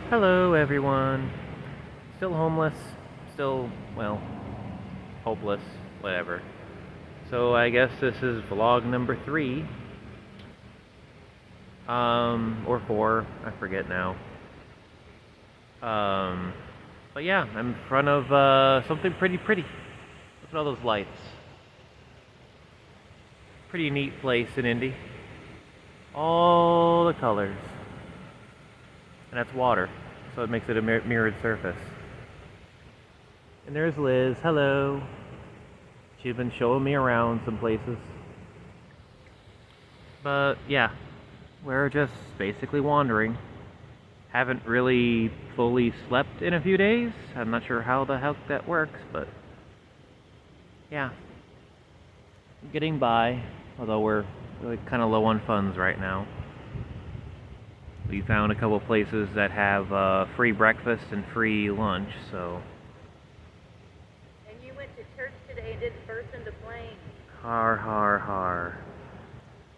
Hello, everyone. Still homeless. Still, well, hopeless. Whatever. So I guess this is vlog number 3. Or 4. I forget now. But yeah, I'm in front of, something pretty pretty. Look at all those lights. Pretty neat place in Indy. All the colors. And that's water, so it makes it a mirrored surface. And there's Liz. Hello. She's been showing me around some places. But yeah, we're just basically wandering. Haven't really fully slept in a few days. I'm not sure how the heck that works, but yeah. Getting by, although we're really kind of low on funds right now. We found a couple places that have free breakfast and free lunch, so. And you went to church today and didn't burst into flames. Har, har, har.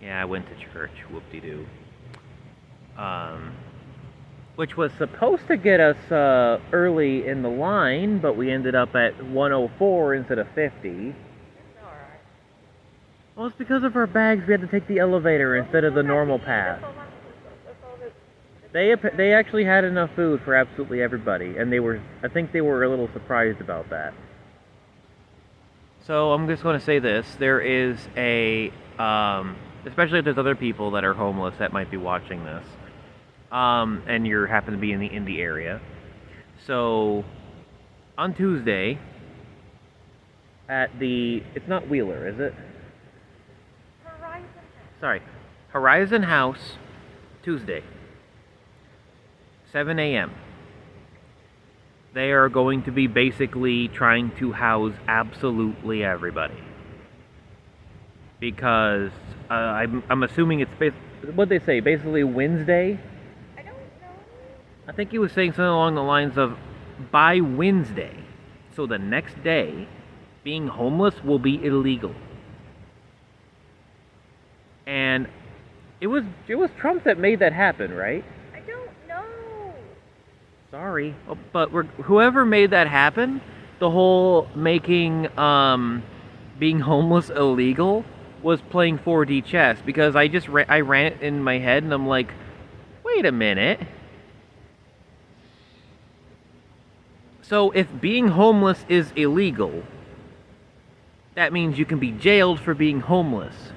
Yeah, I went to church, whoop-de-doo. Which was supposed to get us early in the line, but we ended up at 104 instead of 50. It's alright. Well, it's because of our bags, we had to take the elevator instead of the normal path. They actually had enough food for absolutely everybody, and I think they were a little surprised about that. So I'm just going to say this: there is especially if there's other people that are homeless that might be watching this, and you happen to be in the area. So on Tuesday at it's not Wheeler, is it? Horizon House. Sorry, Horizon House, Tuesday. 7 a.m. They are going to be basically trying to house absolutely everybody. Because I'm assuming it's what'd they say? Basically Wednesday? I don't know. I think he was saying something along the lines of by Wednesday. So the next day, being homeless will be illegal. And it was Trump that made that happen, right? I don't know. Sorry, but whoever made that happen, the whole making being homeless illegal was playing 4D chess, because I ran it in my head and I'm like, wait a minute. So if being homeless is illegal, that means you can be jailed for being homeless.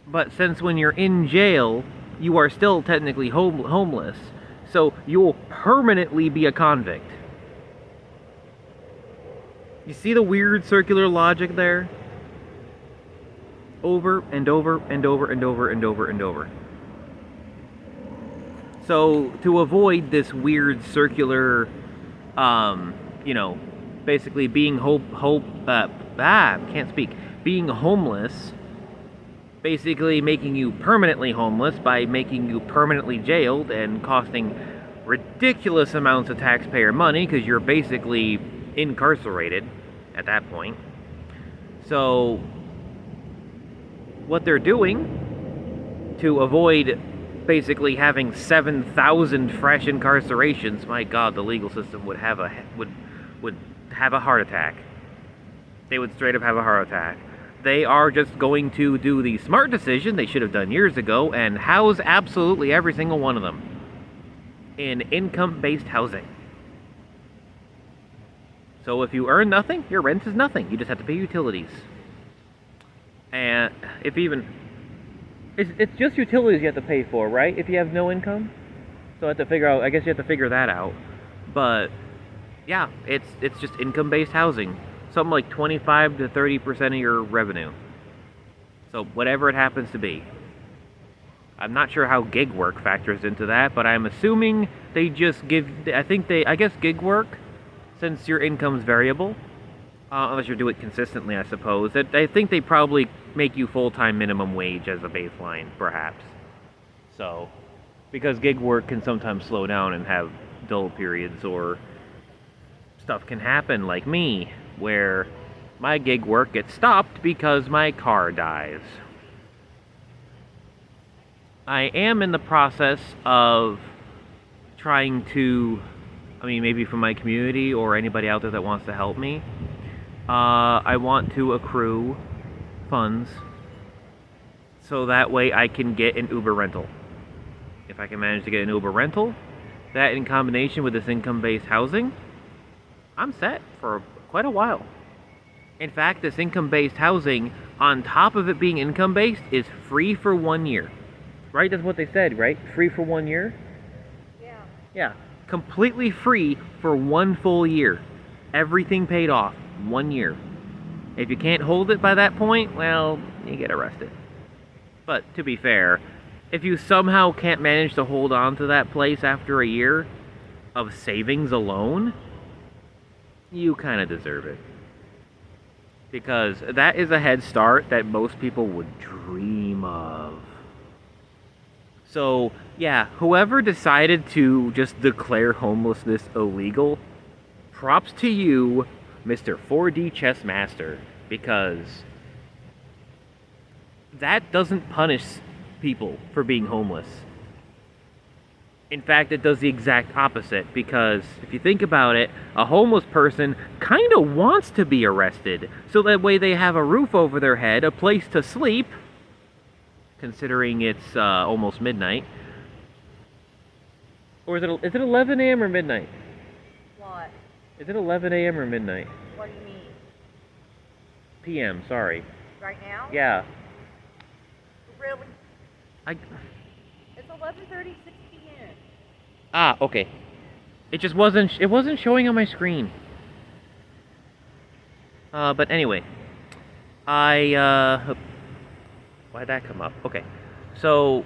But since when you're in jail, you are still technically homeless. So you will permanently be a convict. You see the weird circular logic there? Over and over and over and over and over and over. So to avoid this weird circular, basically being being homeless, basically making you permanently homeless by making you permanently jailed and costing ridiculous amounts of taxpayer money, because you're basically incarcerated at that point. So what they're doing to avoid basically having 7,000 fresh incarcerations, my God, the legal system would have a heart attack. They would straight up have a heart attack. They are just going to do the smart decision they should have done years ago and house absolutely every single one of them in income-based housing. So if you earn nothing, your rent is nothing. You just have to pay utilities. And it's just utilities you have to pay for, right? If you have no income. So I guess you have to figure that out. But yeah, it's just income-based housing. Something like 25 to 30% of your revenue. So whatever it happens to be. I'm not sure how gig work factors into that, but I'm assuming they just I guess gig work, since your income's variable, unless you do it consistently, I suppose, I think they probably make you full-time minimum wage as a baseline, perhaps. So, because gig work can sometimes slow down and have dull periods, or stuff can happen like me, where my gig work gets stopped because my car dies. I am in the process of trying to, I mean, maybe from my community or anybody out there that wants to help me, I want to accrue funds so that way I can get an Uber rental. If I can manage to get an Uber rental, that in combination with this income-based housing, I'm set for quite a while. In fact, this income-based housing, on top of it being income-based, is free for 1 year. Right? That's what they said, right? Free for 1 year? Yeah. Yeah. Completely free for 1 full year. Everything paid off. 1 year. If you can't hold it by that point, well, you get arrested. But to be fair, if you somehow can't manage to hold on to that place after a year of savings alone, you kind of deserve it. Because that is a head start that most people would dream of. So, yeah, whoever decided to just declare homelessness illegal, props to you, Mr. 4D Chess Master, because that doesn't punish people for being homeless. In fact, it does the exact opposite, because if you think about it, a homeless person kind of wants to be arrested, so that way they have a roof over their head, a place to sleep, considering it's almost midnight. Or is it 11 a.m. or midnight? What? Is it 11 a.m. or midnight? What do you mean? PM, sorry. Right now? Yeah. Really? It's 11:36 p.m. Ah, okay. It just wasn't showing on my screen. But anyway. Why'd that come up? Okay. So,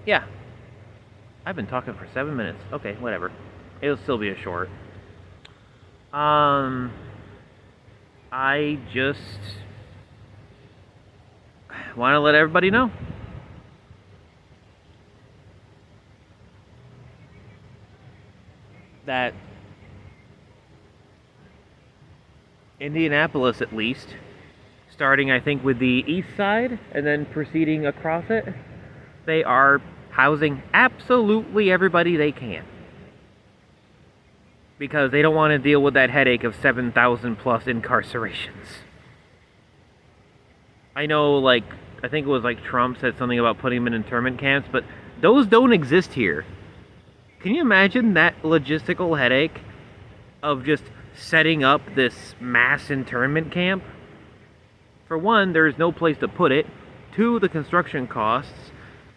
yeah. I've been talking for 7 minutes. Okay, whatever. It'll still be a short. I just want to let everybody know. That Indianapolis, at least, starting I think with the east side and then proceeding across it, they are housing absolutely everybody they can. Because they don't want to deal with that headache of 7,000 plus incarcerations. I know, like, I think it was like Trump said something about putting them in internment camps, but those don't exist here. Can you imagine that logistical headache of just setting up this mass internment camp? For one, there's no place to put it. 2, the construction costs.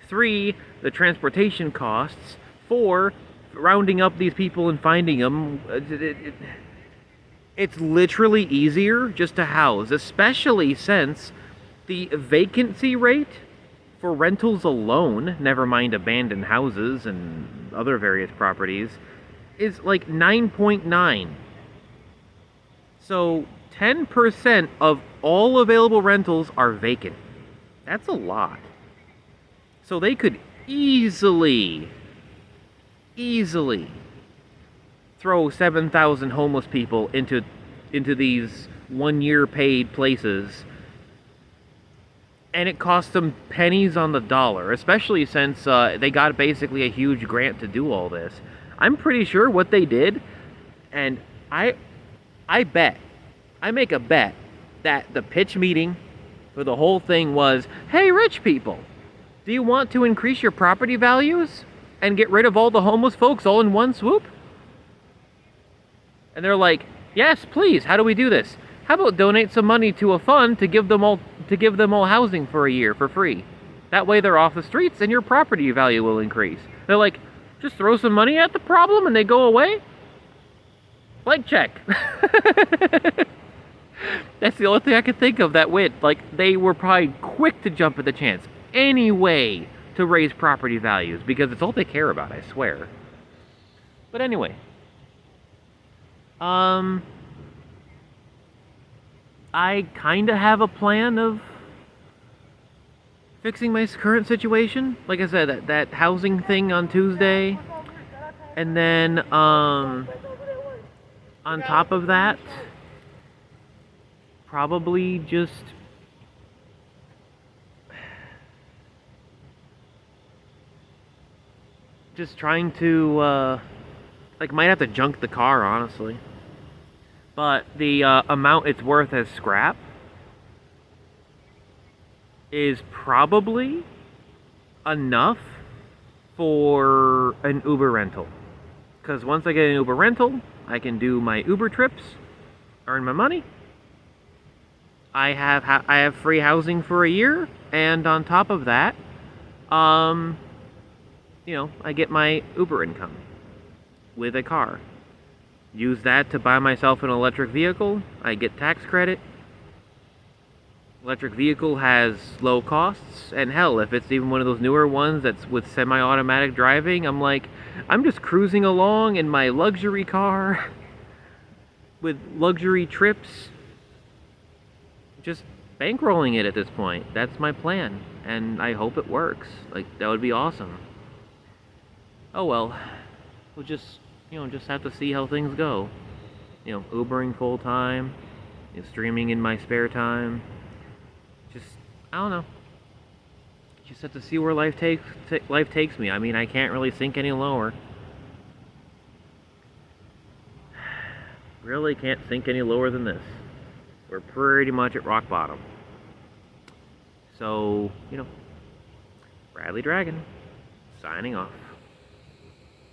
3, the transportation costs. 4, rounding up these people and finding them. It's literally easier just to house, especially since the vacancy rate for rentals alone, never mind abandoned houses and other various properties, is like 9.9. So 10% of all available rentals are vacant. That's a lot. So they could easily throw 7,000 homeless people into these 1 year paid places, and it costs them pennies on the dollar, especially since they got basically a huge grant to do all this. I'm pretty sure what they did, and I make a bet that the pitch meeting for the whole thing was, hey, rich people, do you want to increase your property values and get rid of all the homeless folks all in one swoop? And they're like, yes, please. How do we do this? How about donate some money to a fund to give them all housing for a year for free? That way they're off the streets and your property value will increase. They're like, just throw some money at the problem and they go away? Blank check. That's the only thing I could think of that went. Like, they were probably quick to jump at the chance. Any way to raise property values, because it's all they care about, I swear. But anyway. I kind of have a plan of fixing my current situation. Like I said, that housing thing on Tuesday. And then, on top of that, probably just just trying to, like, might have to junk the car, honestly. But the amount it's worth as scrap is probably enough for an Uber rental. Because once I get an Uber rental, I can do my Uber trips, earn my money. I have free housing for a year, and on top of that, I get my Uber income with a car. Use that to buy myself an electric vehicle. I get tax credit. Electric vehicle has low costs, and hell, if it's even one of those newer ones that's with semi-automatic driving, I'm just cruising along in my luxury car with luxury trips, just bankrolling it at this point. That's my plan, and I hope it works. Like, that would be awesome. Oh well, we'll just have to see how things go. Ubering full time, streaming in my spare time. Just, I don't know. Just have to see where life takes me. I mean, I can't really sink any lower. Really can't sink any lower than this. We're pretty much at rock bottom. So, Bradley Dragon, signing off.